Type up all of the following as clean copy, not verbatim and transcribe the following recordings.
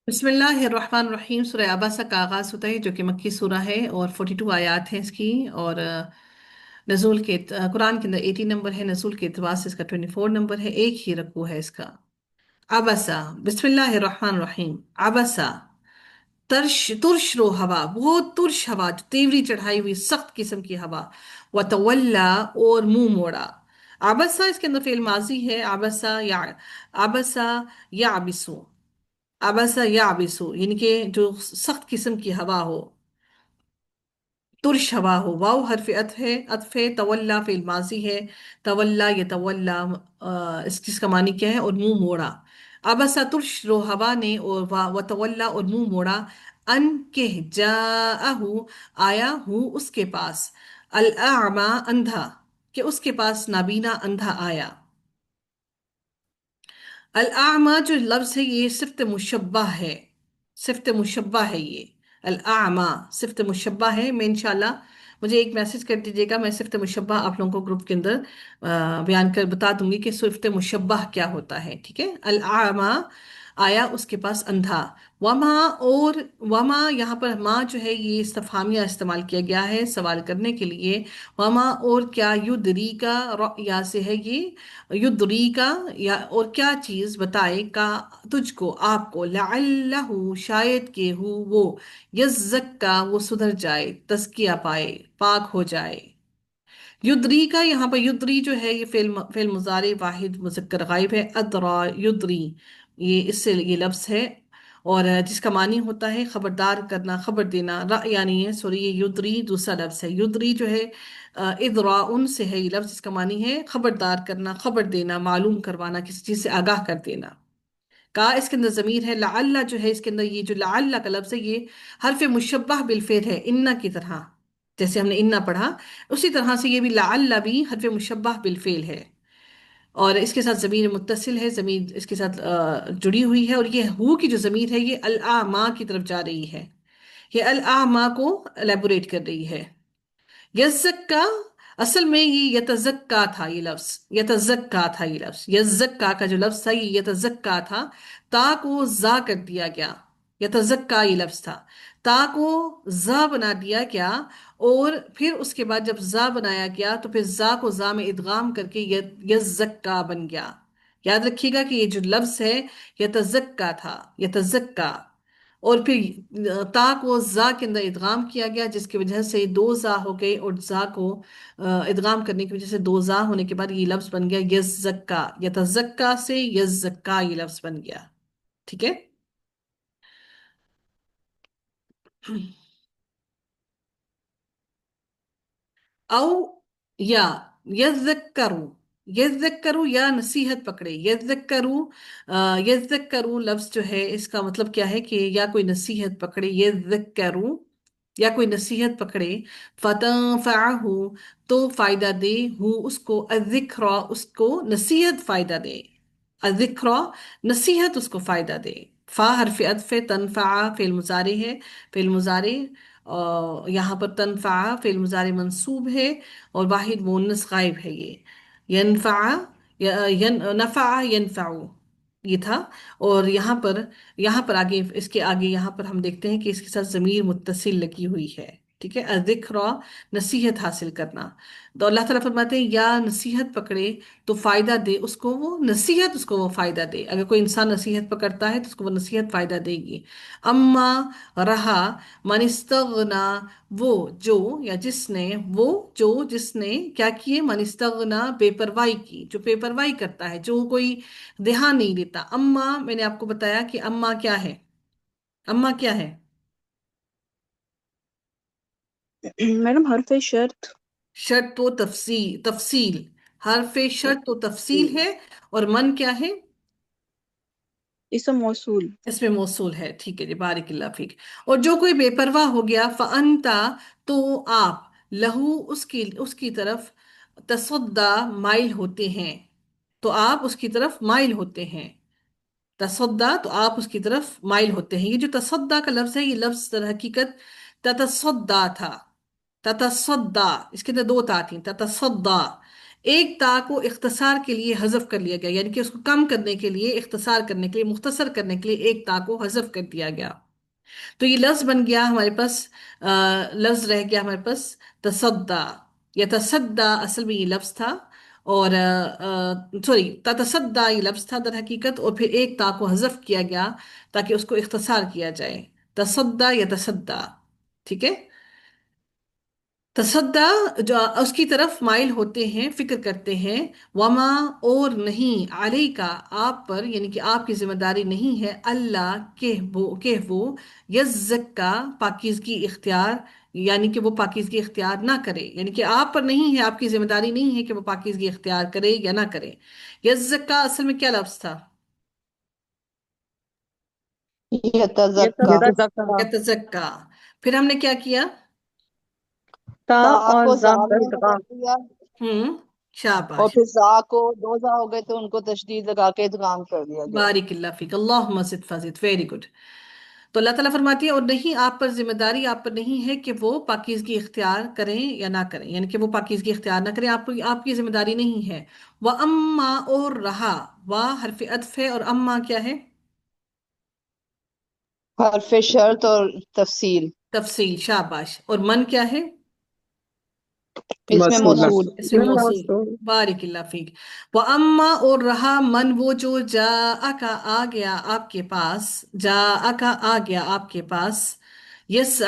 بسم اللہ الرحمن الرحیم۔ سورہ عباسہ کا آغاز ہوتا ہے جو کہ مکی سورہ ہے اور 42 آیات ہیں اس کی، اور نزول کے قرآن کے اندر 80 نمبر ہے، نزول کے اعتبار سے اس کا 24 نمبر ہے، ایک ہی رکوع ہے اس کا۔ عباسہ، بسم اللہ الرحمن الرحیم۔ عباسہ، ترش رو ہوا، بہت ترش ہوا جو تیوری چڑھائی ہوئی سخت قسم کی ہوا، وتولا اور منہ موڑا۔ عباسہ اس کے اندر فعل ماضی ہے، عباسہ یا عبسو، آبسا یا آبسو، یعنی کہ جو سخت قسم کی ہوا ہو، ترش ہوا ہو۔ واو حرف عطف ہے، تولا فعل ماضی ہے، تولا یا تولا، جس کا معنی کیا ہے؟ اور منہ موڑا۔ آبسا ترش رو ہوا نے، اور وتولا اور منہ موڑا، ان کہ جاءہو آیا ہوں اس کے پاس، الاعمى اندھا، کہ اس کے پاس نابینا اندھا آیا۔ الاعمى جو لفظ ہے یہ صفت مشبہ ہے، صفت مشبہ ہے یہ۔ الاعمى صفت مشبہ ہے۔ میں انشاءاللہ، مجھے ایک میسج کر دیجیے گا، میں صفت مشبہ آپ لوگوں کو گروپ کے اندر بیان کر بتا دوں گی کہ صفت مشبہ کیا ہوتا ہے، ٹھیک ہے؟ الاعمى آیا اس کے پاس اندھا، وما اور وما یہاں پر ماں جو ہے یہ استفہامیہ استعمال کیا گیا ہے سوال کرنے کے لیے۔ وما اور کیا، یدری کا یا سے ہے یہ، یدری کا یا اور کیا چیز بتائے کا تجھ کو، آپ کو، لعلہ شاید کہ ہو وہ، یزکا وہ سدھر جائے، تزکیہ پائے، پاک ہو جائے۔ یدری کا یہاں پر یدری جو ہے یہ فعل مضارع واحد مذکر غائب ہے، ادرا یدری، یہ اس سے یہ لفظ ہے، اور جس کا معنی ہوتا ہے خبردار کرنا، خبر دینا، یعنی ہے سوری، یہ یدری دوسرا لفظ ہے۔ یدری جو ہے ادراء سے ہے یہ لفظ، جس کا معنی ہے خبردار کرنا، خبر دینا، معلوم کروانا، کسی چیز سے آگاہ کر دینا۔ کا اس کے اندر ضمیر ہے، لعل جو ہے اس کے اندر یہ جو لعل کا لفظ ہے یہ حرف مشبہ بالفعل ہے، ان کی طرح، جیسے ہم نے انا پڑھا اسی طرح سے یہ بھی لعل بھی حرف مشبہ بالفعل ہے، اور اس کے ساتھ ضمیر متصل ہے، ضمیر اس کے ساتھ جڑی ہوئی ہے، اور یہ ہو کی جو ضمیر ہے یہ الاعمى کی طرف جا رہی ہے، یہ الاعمى کو الیبوریٹ کر رہی ہے۔ یزکا، اصل میں یہ یتزکا تھا یہ لفظ، یتزکا تھا یہ لفظ، یزکا کا جو لفظ تھا یہ یتزکا تھا، تا کو زا کر دیا گیا، یتزکا یہ لفظ تھا، تا کو زا بنا دیا گیا، اور پھر اس کے بعد جب زا بنایا گیا تو پھر زا کو زا میں ادغام کر کے یزکا بن گیا۔ یاد رکھیے گا کہ یہ جو لفظ ہے یتزکا تھا، یتزکا، اور پھر تا کو زا کے اندر ادغام کیا گیا، جس کی وجہ سے دو زا ہو گئے، اور زا کو ادغام کرنے کی وجہ سے دو زا ہونے کے بعد یہ لفظ بن گیا یزکا، یتزکا سے یزکا یہ لفظ بن گیا، ٹھیک ہے؟ او یا یذکرو، یذکرو یا نصیحت پکڑے، یذکرو، یذکرو لفظ جو ہے اس کا مطلب کیا ہے کہ یا کوئی نصیحت پکڑے، یذکرو یا کوئی نصیحت پکڑے، فتنفعہ تو فائدہ دے، ہو اس کو، الذکرى اس کو نصیحت فائدہ دے، الذکرى نصیحت اس کو فائدہ دے۔ فا حرف عطف، تنفع فعل مضارع ہے، فعل مضارع، یہاں پر تنفع فعل مضارع منصوب ہے، اور واحد مؤنث غائب ہے یہ، ینفع، نفع ینفع یہ تھا، اور یہاں پر آگے اس کے آگے یہاں پر ہم دیکھتے ہیں کہ اس کے ساتھ ضمیر متصل لگی ہوئی ہے، ٹھیک ہے؟ الذکرى نصیحت حاصل کرنا، تو اللہ تعالیٰ فرماتے ہیں یا نصیحت پکڑے تو فائدہ دے اس کو، وہ نصیحت اس کو وہ فائدہ دے، اگر کوئی انسان نصیحت پکڑتا ہے تو اس کو وہ نصیحت فائدہ دے گی۔ اما رہا، من استغنا وہ جو یا جس نے، وہ جو جس نے کیا کیے، من استغنا بے پرواہی کی، جو بے پرواہی کرتا ہے، جو کوئی دھیان نہیں دیتا۔ اما میں نے آپ کو بتایا کہ اما کیا ہے، اما کیا ہے؟ میڈم حرف شرط. شرط و تفصیل، حرف شرط و تفصیل ہے، اور من کیا ہے؟ اسم موصول. اس میں موصول ہے، ٹھیک ہے جی، بارک اللہ فیک۔ اور جو کوئی بے پرواہ ہو گیا، فَأَنْتَ تو آپ، لہو اس کی طرف، تصدا مائل ہوتے ہیں، تو آپ اس کی طرف مائل ہوتے ہیں، تصدا تو آپ اس کی طرف مائل ہوتے ہیں۔ یہ جو تصدا کا لفظ ہے یہ لفظ در حقیقت تتصدا تھا، تتصدا، اس کے اندر دو تا تھیں، تتصدا، ایک تا کو اختصار کے لیے حذف کر لیا گیا، یعنی کہ اس کو کم کرنے کے لیے، اختصار کرنے کے لیے، مختصر کرنے کے لیے ایک تا کو حذف کر دیا گیا. تو یہ لفظ بن گیا ہمارے پاس، لفظ رہ گیا ہمارے پاس تصدا. یا تصدا اصل میں یہ لفظ تھا، اور سوری، تتصدا یہ لفظ تھا در حقیقت، اور پھر ایک تا کو حذف کیا گیا تاکہ اس کو اختصار کیا جائے. تصدا یا تصدا. ٹھیک ہے. تصدا جو اس کی طرف مائل ہوتے ہیں، فکر کرتے ہیں. وما اور نہیں، علیہ کا آپ پر، یعنی کہ آپ کی ذمہ داری نہیں ہے، اللہ کہ وہ یزکا پاکیزگی اختیار، یعنی کہ وہ پاکیزگی اختیار نہ کرے، یعنی کہ آپ پر نہیں ہے، آپ کی ذمہ داری نہیں ہے کہ وہ پاکیزگی اختیار کرے یا نہ کرے. یزکا اصل میں کیا لفظ تھا؟ یہ یہ تب یتزکا، تو تک زکا یتزکا. پھر ہم نے کیا کیا؟ تا تا اور کو زا زام کا میں ارتقا. بدل دیا، ہوں. اور شاباش. پھر زا کو دو زا ہو گئے تو ان کو تشدید لگا کے ادغام کر دیا گیا. بارک اللہ فیک، اللہم زد فزد، ویری گڈ. تو اللہ تعالیٰ فرماتی ہے اور نہیں، آپ پر ذمہ داری آپ پر نہیں ہے کہ وہ پاکیزگی اختیار کریں یا نہ کریں، یعنی کہ وہ پاکیزگی اختیار نہ کریں، آپ کی ذمہ داری نہیں ہے. وہ اما اور رہا، وا حرف عطف ہے، اور اما کیا ہے؟ حرف شرط اور تفصیل. تفصیل. شاباش. اور من کیا ہے؟ اس میں موصولہ. موصول. اس میں من موصول. موصول. بارک اللہ فیک. وہ اما اور رہا من وہ جو جا کا آ گیا آپ کے پاس، جا کا آ گیا آپ کے پاس، یس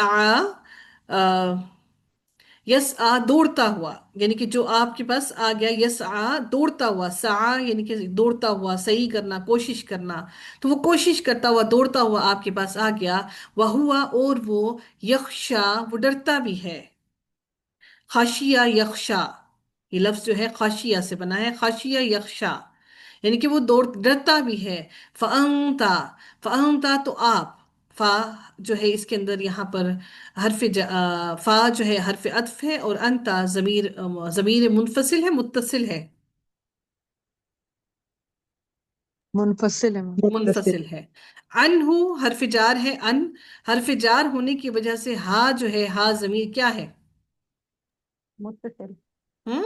یس دوڑتا ہوا، یعنی کہ جو آپ کے پاس آ گیا، یس دوڑتا ہوا، سا یعنی کہ دوڑتا ہوا، صحیح کرنا، کوشش کرنا. تو وہ کوشش کرتا ہوا، دوڑتا ہوا آپ کے پاس آ گیا. وہ ہوا اور وہ یخشا وہ ڈرتا بھی ہے. خاشیہ یخشا، یہ لفظ جو ہے خاشیہ سے بنا ہے، خاشیہ یخشا، یعنی کہ وہ ڈرتا بھی ہے. فَأَنْتَ فَأَنْتَ تو آپ، فا جو ہے اس کے اندر یہاں پر فا جو ہے حرف عطف ہے، اور انتا ضمیر منفصل ہے متصل ہے؟ منفصل ہے. متصل. منفصل ہے. انہو حرف جار ہے، ان حرف جار ہونے کی وجہ سے ہا جو ہے، ہا ضمیر کیا ہے؟ متصل. ہم؟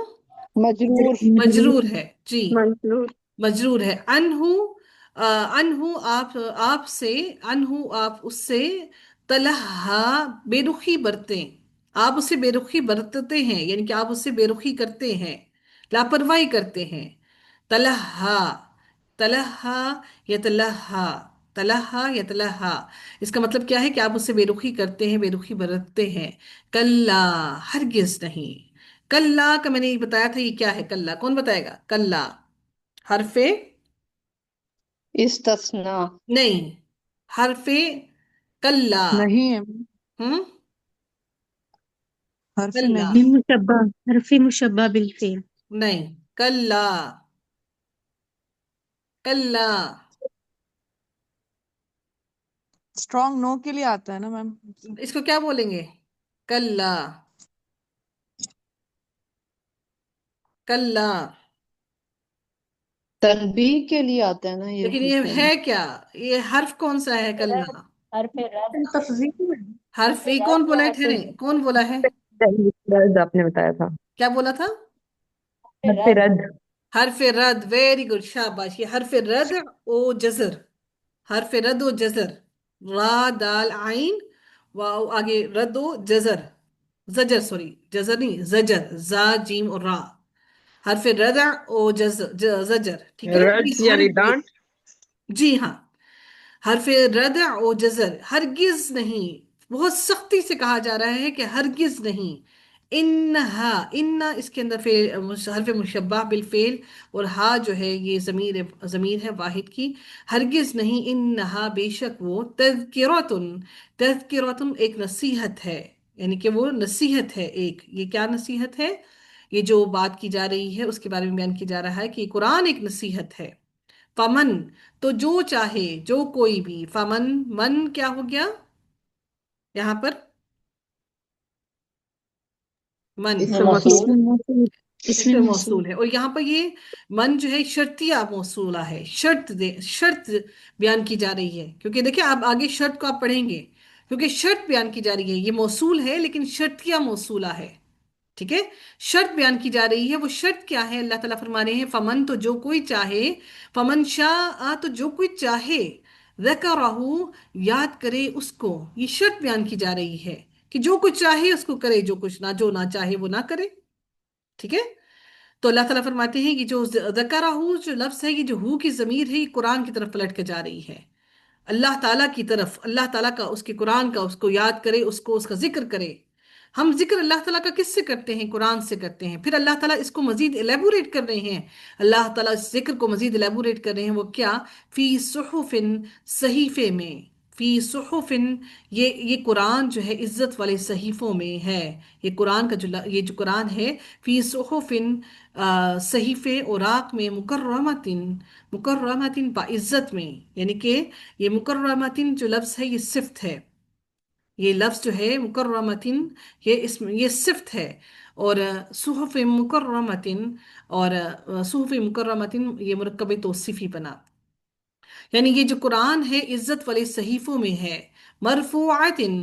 مجرور. مجرور ہے جی. منصور. مجرور ہے. انہو انہو آپ سے، انہو آپ اس سے، تلہا بے رخی برتیں، آپ اس سے بے رخی برتتے ہیں، یعنی کہ آپ اس سے بے رخی کرتے ہیں، لاپرواہی کرتے ہیں. تلہا، تلہا یتلہا، تلہا یتلہا، اس کا مطلب کیا ہے کہ آپ اس سے بے رخی کرتے ہیں، بے رخی برتتے ہیں. کلا ہرگز نہیں. کلا کا میں نے یہ بتایا تھا، یہ کیا ہے کلا؟ کون بتائے گا؟ کلا حرف استثناء. نہیں، حرف کلا. نہیں ہے. ہم؟ حرف کلا نہیں. مشبہ، حرف مشبہ بالفعل. نہیں، کلا، کلا. اسٹرانگ نو کے لیے آتا ہے نا میم. اس کو کیا بولیں گے؟ کلا، کلا. تنبیہ کے لیے آتا ہے نا یہ لیکن یہ حسین. ہے کیا؟ یہ حرف کون سا ہے کلا؟ حرف رد. تفضیل میں حرف یہ کون بولا ہے؟ ٹھہرے، کون بولا ہے؟ رد آپ نے بتایا تھا. کیا بولا تھا؟ حرف رد. حرف رد. ویری گڈ، شاباش. یہ حرف رد او جزر، حرف رد و جزر. را دال عین واو، آگے رد و جزر، زجر، سوری جزر نہیں، زجر، زا جیم اور را. حرف ردع و زجر. ٹھیک ہے. رد یعنی ڈانٹ. جی ہاں. حرف ردع و جزر، ہرگز نہیں، بہت سختی سے کہا جا رہا ہے کہ ہرگز نہیں. انہا، انہا اس کے اندر حرف مشبہ بالفعل، اور ہا جو ہے یہ ضمیر ہے واحد کی. ہرگز نہیں، انہا بے شک وہ، تذکرتن، تذکرتن ایک نصیحت ہے، یعنی کہ وہ نصیحت ہے ایک. یہ کیا نصیحت ہے؟ یہ جو بات کی جا رہی ہے اس کے بارے میں بیان کیا جا رہا ہے کہ یہ قرآن ایک نصیحت ہے. فمن تو جو چاہے، جو کوئی بھی. فمن، من کیا ہو گیا یہاں پر؟ من اس اس میں میں موصول. اسم موصول. موصول. اس اسم میں موصول. موصول ہے. اور یہاں پر یہ من جو ہے شرطیہ موصولہ ہے، شرط بیان کی جا رہی ہے، کیونکہ دیکھیں آپ آگے شرط کو آپ پڑھیں گے، کیونکہ شرط بیان کی جا رہی ہے. یہ موصول ہے لیکن شرطیہ موصولہ ہے. ٹھیک ہے، شرط بیان کی جا رہی ہے. وہ شرط کیا ہے؟ اللہ تعالیٰ فرما رہے ہیں فمن، تو جو کوئی چاہے، فمن شاء تو جو کوئی چاہے، ذکرہ یاد کرے اس کو. یہ شرط بیان کی جا رہی ہے کہ جو کچھ چاہے اس کو کرے، جو نہ چاہے وہ نہ کرے. ٹھیک ہے. تو اللہ تعالیٰ فرماتے ہیں کہ جو ذکرہ، جو لفظ ہے، یہ جو ہو کی ضمیر ہے، یہ قرآن کی طرف پلٹ کے جا رہی ہے، اللہ تعالیٰ کی طرف. اللہ تعالیٰ کا، اس کے قرآن کا، اس کو یاد کرے، اس کا ذکر کرے. ہم ذکر اللہ تعالیٰ کا کس سے کرتے ہیں؟ قرآن سے کرتے ہیں. پھر اللہ تعالیٰ اس کو مزید ایلیبوریٹ کر رہے ہیں. اللہ تعالیٰ اس ذکر کو مزید ایلیبوریٹ کر رہے ہیں. وہ کیا؟ فی صحف، صحیفے میں. فی صحف، یہ قرآن جو ہے عزت والے صحیفوں میں ہے. یہ قرآن کا یہ جو قرآن ہے، فی صحف، صحیفے اوراق میں، مکرمتن باعزت میں. یعنی کہ یہ مکرمتن جو لفظ ہے یہ صفت ہے. یہ لفظ جو ہے مکرمتن، یہ صفت ہے. اور صحف مکرمتن، اور صحف مکرمتن یہ مرکب توصیفی بنا. یعنی یہ جو قرآن ہے عزت والے صحیفوں میں ہے. مرفوعاتن،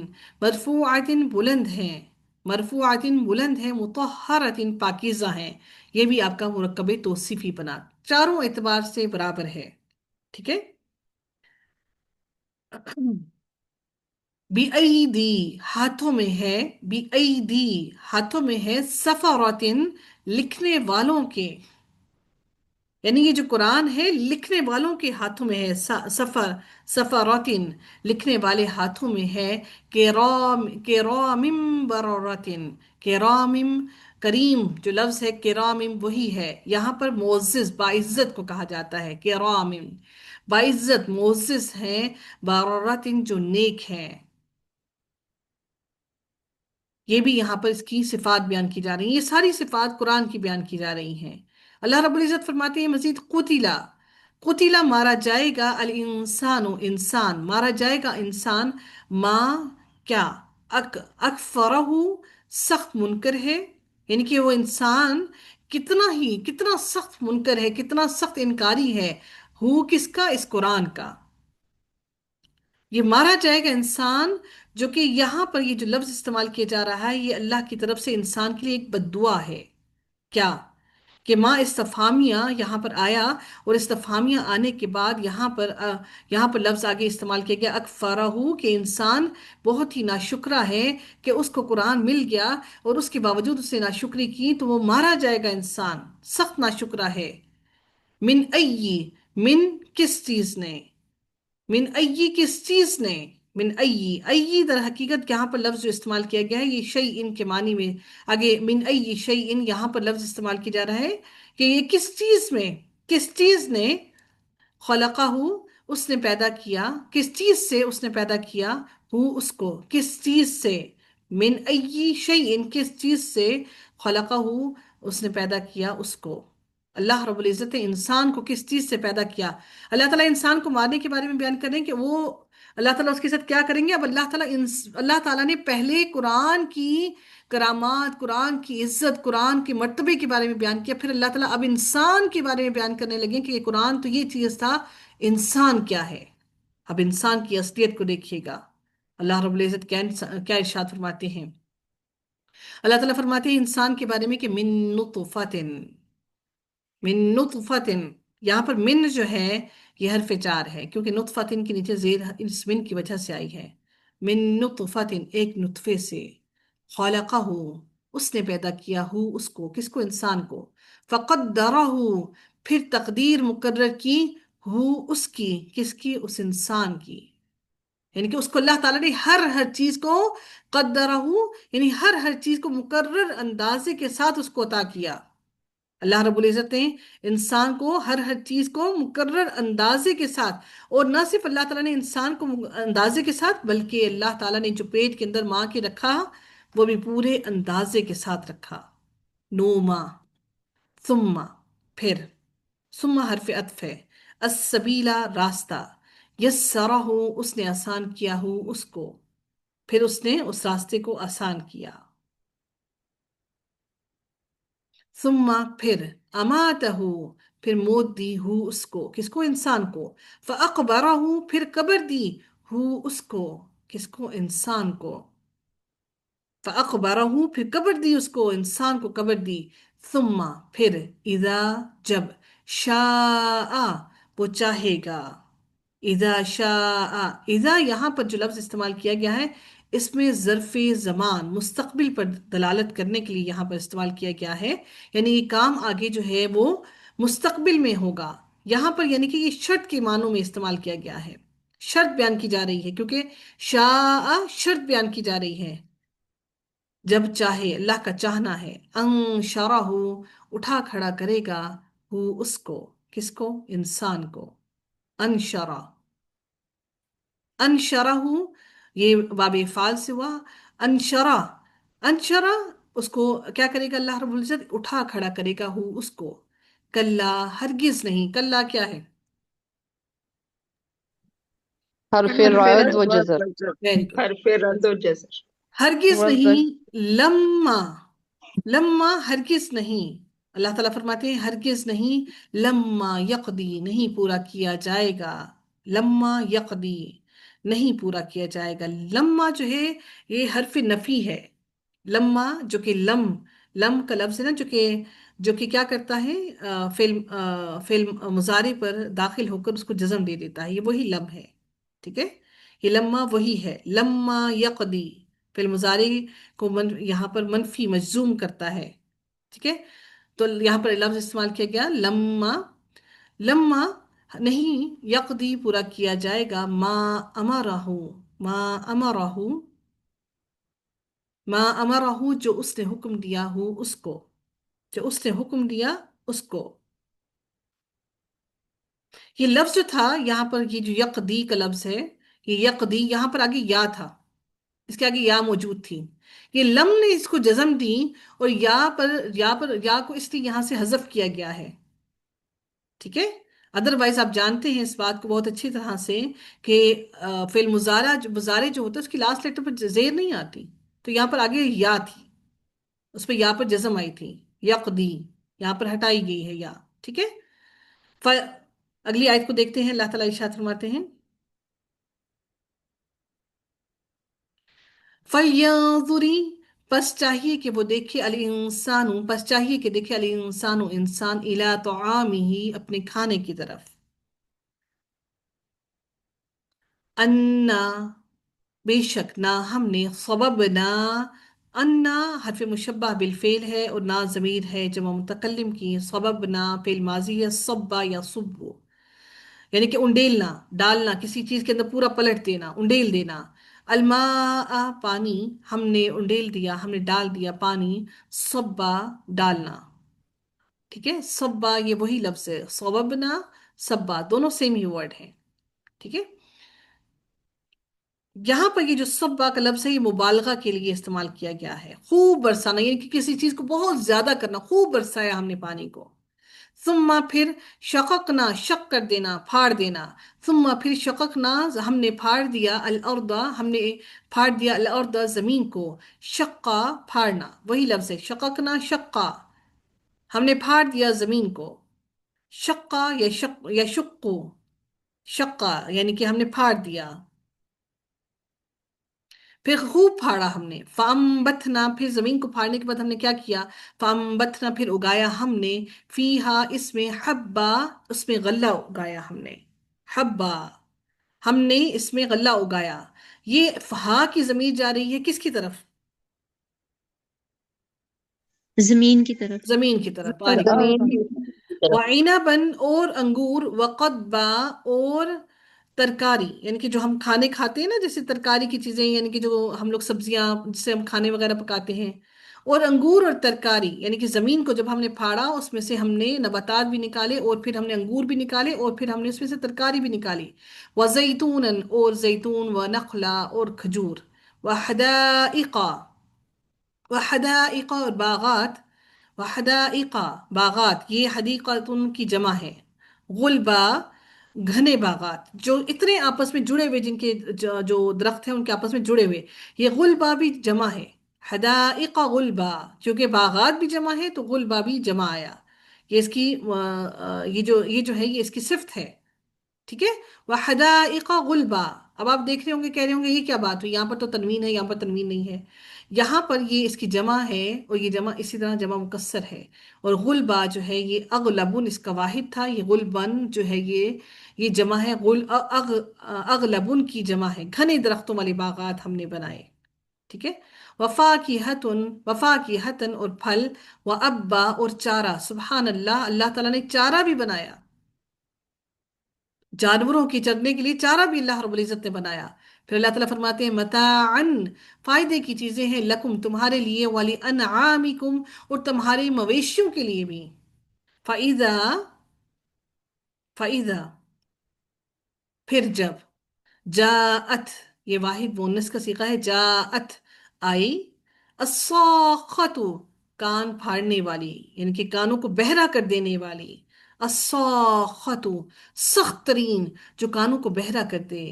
مرفوعاتن بلند ہیں، مرفوعاتن بلند ہیں، مطہراتن پاکیزہ ہیں. یہ بھی آپ کا مرکب توصیفی بنا، چاروں اعتبار سے برابر ہے. ٹھیک ہے. بِأَيْدِي ہاتھوں میں ہے، بِأَيْدِي ہاتھوں میں ہے، سفراتن لکھنے والوں کے. یعنی یہ جو قرآن ہے لکھنے والوں کے ہاتھوں میں ہے. سفراتن لکھنے والے ہاتھوں میں ہے. کرام برراتن، کرام کریم جو لفظ ہے کرام وہی ہے. یہاں پر معزز باعزت کو کہا جاتا ہے. کرام باعزت معزز ہیں، برراتن جو نیک ہیں. یہ بھی یہاں پر اس کی صفات بیان کی جا رہی ہیں. یہ ساری صفات قرآن کی بیان کی جا رہی ہیں. اللہ رب العزت فرماتے ہیں مزید قتلا، قتلا مارا جائے گا، الانسان انسان مارا جائے گا، انسان ما کیا، اکفرہ سخت منکر ہے. یعنی کہ وہ انسان کتنا سخت منکر ہے، کتنا سخت انکاری ہے. ہو کس کا؟ اس قرآن کا. یہ مارا جائے گا انسان، جو کہ یہاں پر یہ جو لفظ استعمال کیا جا رہا ہے یہ اللہ کی طرف سے انسان کے لیے ایک بد دعا ہے. کیا کہ ماں استفہامیہ یہاں پر آیا، اور استفہامیہ آنے کے بعد یہاں پر لفظ آگے استعمال کیا گیا اکفرہ، کہ انسان بہت ہی ناشکرا ہے کہ اس کو قرآن مل گیا اور اس کے باوجود اس نے ناشکری کی تو وہ مارا جائے گا. انسان سخت ناشکرا ہے. من ای، من کس چیز نے، من ای کس چیز نے، من ای در حقیقت یہاں پر لفظ جو استعمال کیا گیا ہے یہ شیئن کے معنی میں. آگے من ای شیئن یہاں پر لفظ استعمال کیا جا رہا ہے کہ یہ کس چیز میں، کس چیز نے، خلقہ اس نے پیدا کیا، کس چیز سے اس نے پیدا کیا، اس کو کس چیز سے، من ای شیئن کس چیز سے، خلقہ اس نے پیدا کیا اس کو. اللہ رب العزت نے انسان کو کس چیز سے پیدا کیا. اللہ تعالیٰ انسان کو مارنے کے بارے میں بیان کر رہے ہیں کہ وہ اللہ تعالیٰ اس کے ساتھ کیا کریں گے. اب اللہ تعالیٰ نے پہلے قرآن کی کرامات، قرآن کی عزت، قرآن کے مرتبے کے بارے میں بیان کیا، پھر اللہ تعالیٰ اب انسان کے بارے میں بیان کرنے لگے کہ یہ قرآن تو یہ چیز تھا، انسان کیا ہے. اب انسان کی اصلیت کو دیکھیے گا. اللہ رب العزت کیا ارشاد فرماتے ہیں. اللہ تعالیٰ فرماتے ہیں انسان کے بارے میں کہ من نطفۃ، من نطفۃ، یہاں پر من جو ہے یہ حرف جار ہے کیونکہ نطفۃ کے نیچے زیر اس من کی وجہ سے آئی ہے. من نطفۃ ایک نطفے سے، خلقہ اس نے پیدا کیا اس کو، کس کو؟ انسان کو. فقدرہ پھر تقدیر مقرر کی اس کی، کس کی؟ اس انسان کی. یعنی کہ اس کو اللہ تعالیٰ نے ہر چیز کو قدرہ، یعنی ہر چیز کو مقرر اندازے کے ساتھ اس کو عطا کیا. اللہ رب العزت نے انسان کو ہر چیز کو مقرر اندازے کے ساتھ، اور نہ صرف اللہ تعالیٰ نے انسان کو اندازے کے ساتھ بلکہ اللہ تعالیٰ نے جو پیٹ کے اندر ماں کے رکھا وہ بھی پورے اندازے کے ساتھ رکھا. نوما، ثم پھر، ثم حرف عطف ہے، السبیلا راستہ، یسرہ اس نے آسان کیا اس کو، پھر اس نے اس راستے کو آسان کیا. ثم پھر، اماتہ پھر موت دی اس کو، کس کو؟ انسان کو. فاقبرہ پھر قبر دی اس کو، کس کو؟ انسان کو. فأخبره پھر قبر دی اس کو، انسان کو قبر دی، ثم پھر، اذا جب، شاء وہ چاہے گا، اذا شاء، اذا یہاں پر جو لفظ استعمال کیا گیا ہے اس میں ظرف زمان مستقبل پر دلالت کرنے کے لیے یہاں پر استعمال کیا گیا ہے، یعنی یہ کام آگے جو ہے وہ مستقبل میں ہوگا یہاں پر، یعنی کہ یہ شرط کے معنوں میں استعمال کیا گیا ہے، شرط بیان کی جا رہی ہے، کیونکہ شاء شرط بیان کی جا رہی ہے، جب چاہے، اللہ کا چاہنا ہے، انشرہ اٹھا کھڑا کرے گا، ہو اس کو، کس کو، انسان کو، انشرہ، انشرہ یہ باب فعال سے ہوا، انشرہ، انشرہ اس کو کیا کرے گا اللہ رب العزت، اٹھا کھڑا کرے گا، ہو اس کو، کلا ہرگز نہیں، کلا کیا ہے، حرف حرف رد رد و جزر. ویری گڈ، حرف رد و جزر. ہرگز وزر. نہیں، لما، لما ہرگز نہیں، اللہ تعالیٰ فرماتے ہیں ہرگز نہیں، لما یقدی نہیں پورا کیا جائے گا، لما یقدی نہیں پورا کیا جائے گا، لما جو ہے یہ حرف نفی ہے، لما جو کہ لم، لم کا لفظ ہے نا، جو کہ کیا کرتا ہے، فعل مضارع پر داخل ہو کر اس کو جزم دے دیتا ہے، یہ وہی لم ہے، ٹھیک ہے، یہ لما وہی ہے، لما یقدی فعل مضارع کو یہاں پر منفی مجزوم کرتا ہے، ٹھیک ہے، تو یہاں پر لفظ استعمال کیا گیا لما، لما نہیں یقدی پورا کیا جائے گا، ما امرہ، ما امرہ، ما امرہ جو اس نے حکم دیا ہو اس کو، جو اس نے حکم دیا اس کو، یہ لفظ جو تھا یہاں پر، یہ جو یقدی کا لفظ ہے، یہ یقدی یہاں پر آگے یا تھا، اس کے آگے یا موجود تھی، یہ لم نے اس کو جزم دی، اور یا کو اس لیے یہاں سے حذف کیا گیا ہے، ٹھیک ہے، ادروائز آپ جانتے ہیں اس بات کو بہت اچھی طرح سے کہ فعل مضارع جو ہوتا ہے اس کی لاسٹ لیٹر پر زیر نہیں آتی، تو یہاں پر آگے یا تھی، اس پہ یا پر جزم آئی تھی، یقدی یہاں پر ہٹائی گئی ہے یا، ٹھیک ہے، اگلی آیت کو دیکھتے ہیں، اللہ تعالیٰ ارشاد فرماتے ہیں، فَلْيَنظُرِ پس چاہیے کہ وہ دیکھے، الانسان پس چاہیے کہ دیکھے، الانسان انسان، الی طعامہ اپنے کھانے کی طرف، انا بے شک، نہ ہم نے، صببنا، انا حرف مشبہ بالفعل ہے اور نہ ضمیر ہے جمع متکلم کی، صببنا فعل ماضی ہے، صبا یا صبو یعنی کہ انڈیلنا، ڈالنا، کسی چیز کے اندر پورا پلٹ دینا، انڈیل دینا، الماء پانی، ہم نے انڈیل دیا، ہم نے ڈال دیا پانی، صبا ڈالنا، ٹھیک ہے، صبا یہ وہی لفظ ہے، صببنا، صبا دونوں سیم ہی ورڈ ہیں، ٹھیک ہے، یہاں پر یہ جو صبا کا لفظ ہے یہ مبالغہ کے لیے استعمال کیا گیا ہے، خوب برسانا، یعنی کہ کسی چیز کو بہت زیادہ کرنا، خوب برسایا ہم نے پانی کو، ثم پھر، شققنا شق کر دینا، پھاڑ دینا، ثم پھر شققنا ہم نے پھاڑ دیا، الارض ہم نے پھاڑ دیا، الارض زمین کو، شقا پھاڑنا وہی لفظ ہے، شققنا شقا ہم نے پھاڑ دیا زمین کو، شقا یا شقو، شقا یعنی کہ ہم نے پھاڑ دیا، پھر خوب پھاڑا ہم نے، فَأَنبَتْنَا پھر زمین کو پھاڑنے کے بعد ہم نے کیا کیا، فَأَنبَتْنَا پھر اگایا ہم نے، فیہا اس میں، حبا اس میں غلہ اگایا ہم نے، حبا ہم نے اس میں غلہ اگایا، یہ فہا کی ضمیر جا رہی ہے کس کی طرف، زمین کی طرف. زمین کی طرف، بارک اللہ، زمین. وَعِنَبًا اور انگور، وَقَضْبًا اور ترکاری، یعنی کہ جو ہم کھانے کھاتے ہیں نا، جیسے ترکاری کی چیزیں، یعنی کہ جو ہم لوگ سبزیاں جس سے ہم کھانے وغیرہ پکاتے ہیں، اور انگور اور ترکاری، یعنی کہ زمین کو جب ہم نے پھاڑا اس میں سے ہم نے نباتات بھی نکالے، اور پھر ہم نے انگور بھی نکالے، اور پھر ہم نے اس میں سے ترکاری بھی نکالی، وَزَيْتُونًا اور زیتون، وَنَخْلًا اور کھجور، وَحَدَائِقَ وحدائق اور باغات، وحدائق باغات، یہ حدیقتن کی جمع ہے، غلبا گھنے باغات، جو اتنے آپس میں جڑے ہوئے، جن کے جو درخت ہیں ان کے آپس میں جڑے ہوئے، یہ غلبا بھی جمع ہے، حدائق غلبا، کیونکہ باغات بھی جمع ہے تو غلبا بھی جمع آیا، یہ اس کی یہ جو ہے یہ اس کی صفت ہے، ٹھیک ہے، وحدائق غلبا اب آپ دیکھ رہے ہوں گے، کہہ رہے ہوں گے یہ کیا بات ہوئی، یہاں پر تو تنوین ہے، یہاں پر تنوین نہیں ہے. یہاں پر یہ اس کی جمع ہے، اور یہ جمع اسی طرح جمع مکسر ہے. اور غلبا جو ہے یہ اغلبن اس کا واحد تھا، یہ غلبن جو ہے یہ جمع ہے. اغلبن کی جمع ہے. گھنے درختوں والے باغات ہم نے بنائے. ٹھیک ہے. وفاکہتن، وفاکہتن اور پھل، وابا اور چارہ. سبحان اللہ، اللہ تعالیٰ نے چارہ بھی بنایا، جانوروں کے چرنے کے لیے چارہ بھی اللہ رب العزت نے بنایا. پھر اللہ تعالیٰ فرماتے ہیں متاعن، فائدے کی چیزیں ہیں، لکم تمہارے لیے، والی انعامکم اور تمہارے مویشیوں کے لیے بھی. فَإِذَا، فَإِذَا پھر جب، جاءت یہ واحد مؤنث کا صیغہ ہے، جاءت آئی، الصاخت کان پھاڑنے والی، یعنی کہ کانوں کو بہرا کر دینے والی. الصاخت سخت ترین، جو کانوں کو بہرا کر دے.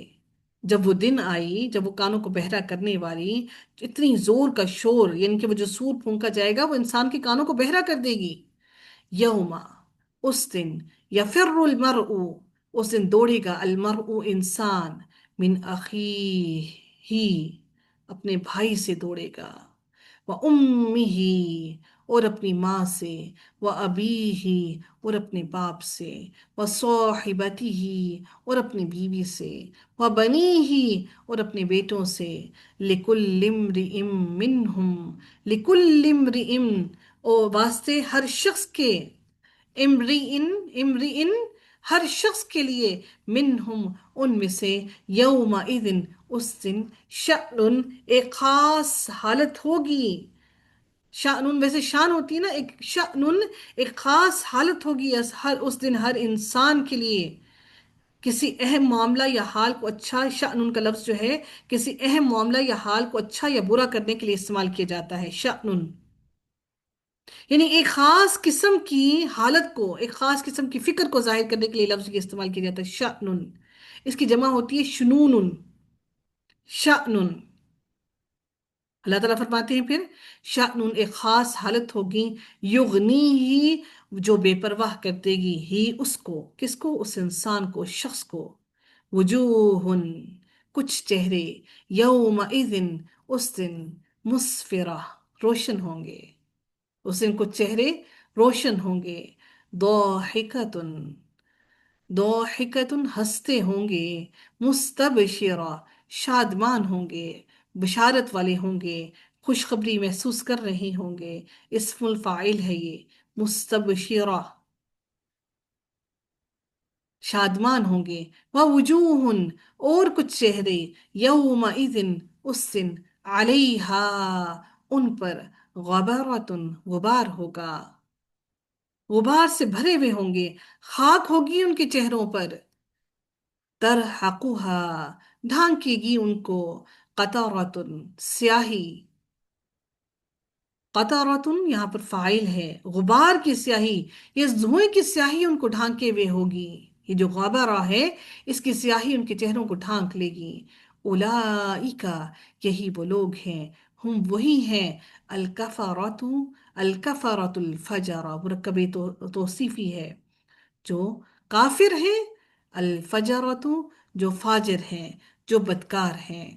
جب وہ دن آئی، جب وہ کانوں کو بہرا کرنے والی، اتنی زور کا شور، یعنی کہ وہ جو سور پھونکا جائے گا وہ انسان کے کانوں کو بہرا کر دے گی. یوما اس دن، یفر المرء اس دن دوڑے گا، المرء انسان، من اخیہ ہی اپنے بھائی سے دوڑے گا، وَأُمِّهِ اور اپنی ماں سے، وَأَبِيهِ اور اپنے باپ سے، وَصَاحِبَتِهِ اور اپنی بیوی سے، وَبَنِيهِ اور اپنے بیٹوں سے. لِكُلِّ امْرِئٍ مِّنْهُمْ لِكُلِّ امْرِئٍ اور واسطے ہر شخص کے، امرئن، امرئن ہر شخص کے لیے، منہم ان میں سے، یومئذ اس دن، شأن ایک خاص حالت ہوگی. شأن ویسے شان ہوتی ہے نا، ایک شأن ایک خاص حالت ہوگی اس دن ہر انسان کے لیے. کسی اہم معاملہ یا حال کو اچھا، شأن کا لفظ جو ہے کسی اہم معاملہ یا حال کو اچھا یا برا کرنے کے لیے استعمال کیا جاتا ہے. شأن یعنی ایک خاص قسم کی حالت کو، ایک خاص قسم کی فکر کو ظاہر کرنے کے لیے لفظ یہ استعمال کیا جاتا ہے. شأن اس کی جمع ہوتی ہے شنون. شأن اللہ تعالیٰ فرماتے ہیں پھر شأن ایک خاص حالت ہوگی، یغنی ہی جو بے پرواہ کر دے گی، ہی اس کو، کس کو، اس انسان کو، شخص کو. وجوہ کچھ چہرے، یومئذ اس دن، مسفرہ روشن ہوں گے، اس دن کچھ چہرے روشن ہوں گے. ضاحکتن، ضاحکتن ہنستے ہوں گے، مستبشرہ شادمان ہوں گے، بشارت والے ہوں گے، خوشخبری محسوس کر رہے ہوں گے. اسم الفاعل ہے یہ، مستبشرہ شادمان ہوں گے. ووجوہ اور کچھ چہرے، یومئذ اس دن، علیہا ان پر، غبرۃ غبار ہوگا، غبار سے بھرے ہوئے ہوں گے، خاک ہوگی ان کے چہروں پر. ترحقها ڈھانکے گی ان کو، قطرۃ سیاہی. قطرۃ یہاں پر فاعل ہے، غبار کی سیاہی، یہ دھوئیں کی سیاہی ان کو ڈھانکے ہوئے ہوگی. یہ جو غبارہ ہے اس کی سیاہی ان کے چہروں کو ڈھانک لے گی. اولئک یہی وہ لوگ ہیں، ہم وہی ہیں، الکفرۃ، الکفرۃ الفجرہ مرکب توصیفی ہے، جو کافر ہیں، الفجرۃ جو فاجر ہیں، جو بدکار ہیں.